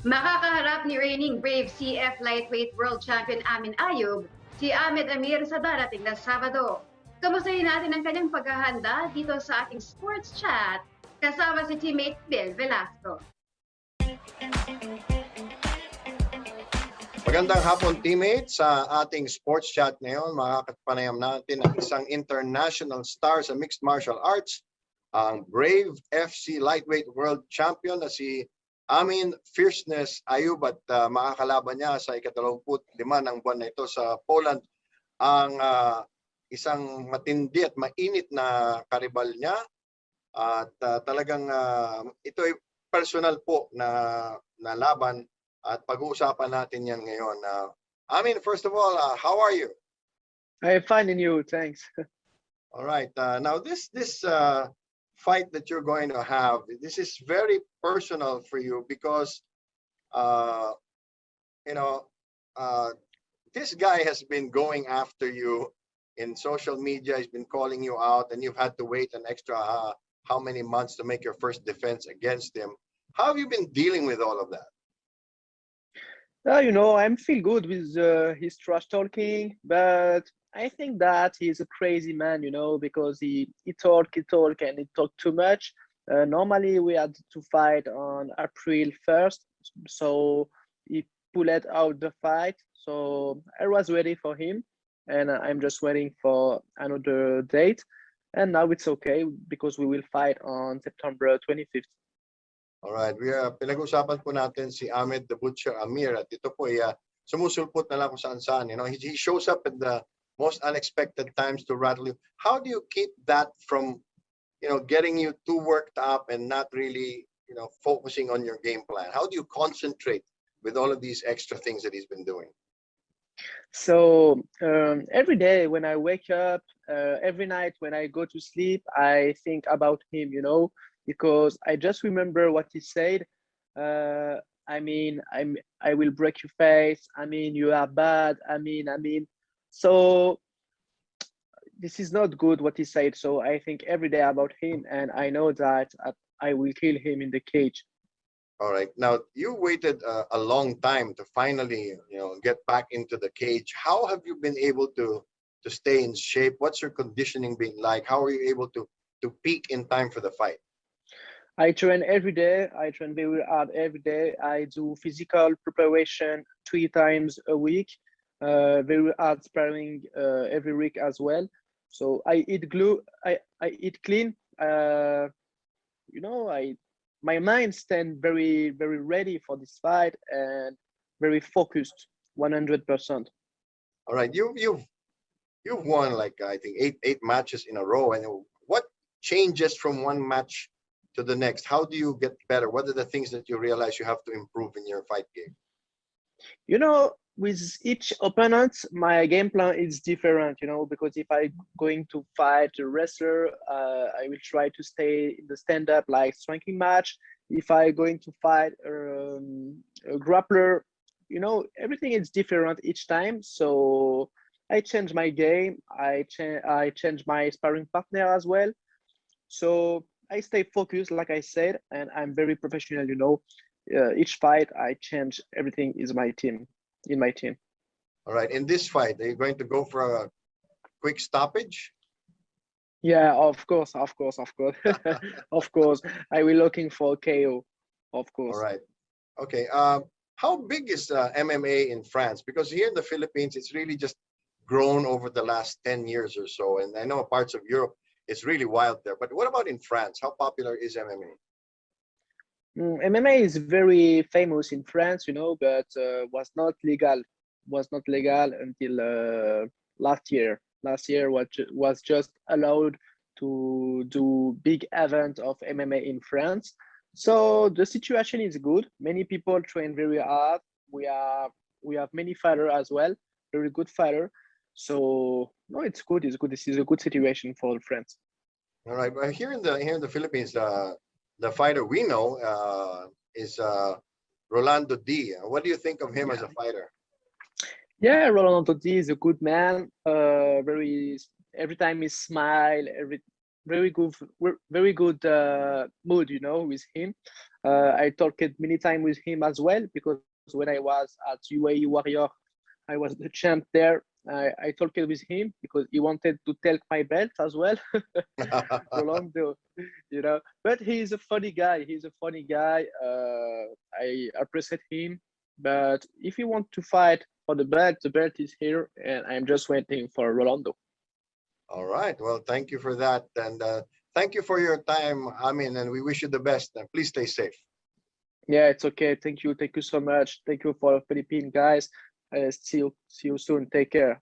Makakaharap ni reigning Brave CF Lightweight World Champion Ayoub si Ahmed Amir sa darating na Sabado. Kamustahin natin ang kanyang paghahanda dito sa ating sports chat kasama si teammate Bill Velasco. Magandang hapon, teammates. Sa ating sports chat ngayon, makakapanayam natin ang isang international star sa mixed martial arts, ang Brave FC Lightweight World Champion na si Amin Fierceness Ayoub, at makakalaban niya sa ika-25 ng buwan na ito sa Poland ang isang matindi at mainit na karibal niya. At talagang ito ay personal po na laban. At pag-uusapan natin yan ngayon. Amin, first of all, how are you? I'm fine, and you? Thanks. All right. Now, this fight that you're going to have, this is very personal for you because, this guy has been going after you in social media. He's been calling you out, and you've had to wait an extra how many months to make your first defense against him. How have you been dealing with all of that? I'm feel good with his trash talking, but I think that he's a crazy man, because he talk, and he talk too much. Normally, we had to fight on April 1st, so he pulled out the fight. So I was ready for him, and I'm just waiting for another date. And now it's okay because we will fight on September 25th. Alright, pinag-usapan po natin si Ahmed the Butcher Amir, at ito po ay sumusulpot na lang kung saan-saan. He shows up at the most unexpected times to rattle you. How do you keep that from, getting you too worked up and not really, focusing on your game plan? How do you concentrate with all of these extra things that he's been doing? So every day when I wake up, every night when I go to sleep, I think about him, because I just remember what he said. I will break your face. You are bad. So this is not good what he said. So I think every day about him, and I know that I will kill him in the cage. All right. Now, you waited a long time to finally, get back into the cage. How have you been able to stay in shape? What's your conditioning been like? How are you able to peak in time for the fight? I train every day. I train very hard every day. I do physical preparation 3 times a week. Very hard sparring every week as well. So I eat I eat clean. My mind stand very, very ready for this fight and very focused, 100%. All right, you've won like I think eight matches in a row. And what changes from one match to the next? How do you get better? What are the things that you realize you have to improve in your fight game? With each opponent, my game plan is different, because if I'm going to fight a wrestler, I will try to stay in the stand-up like striking match. If I'm going to fight a grappler, everything is different each time. So I change my game. I change my sparring partner as well. So I stay focused, like I said, and I'm very professional, each fight I change everything in my team. All right, in this fight, are you going to go for a quick stoppage? Yeah, of course. Of course. I will looking for KO, of course. All right. Okay. How big is MMA in France? Because here in the Philippines, it's really just grown over the last 10 years or so. And I know parts of Europe, it's really wild there. But what about in France? How popular is MMA? MMA is very famous in France, but was not legal. Until last year. Last year was just allowed to do big event of MMA in France. So the situation is good. Many people train very hard. We have many fighters as well, very good fighter. So no, it's good. It's good. This is a good situation for France. All right. Well, here in the Philippines, the fighter we know is Rolando D. What do you think of him as a fighter? Yeah, Rolando D is a good man. Every time he smile, very good mood, with him. I talked many times with him as well because when I was at UAE Warrior, I was the champ there. I talked with him because he wanted to take my belt as well, Rolando, But he's a funny guy. He's a funny guy. I appreciate him. But if you want to fight for the belt is here, and I'm just waiting for Rolando. All right. Well, thank you for that. And thank you for your time, Amin, and we wish you the best. And please stay safe. Yeah, it's okay. Thank you. Thank you so much. Thank you for Philippine guys. See you soon. Take care.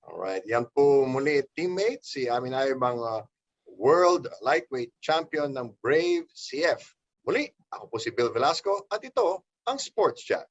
All right. Yan po muli, teammate, si Amin Ayoub, ang World Lightweight Champion ng Brave CF. Muli, ako po si Bill Velasco at ito ang Sports Chat.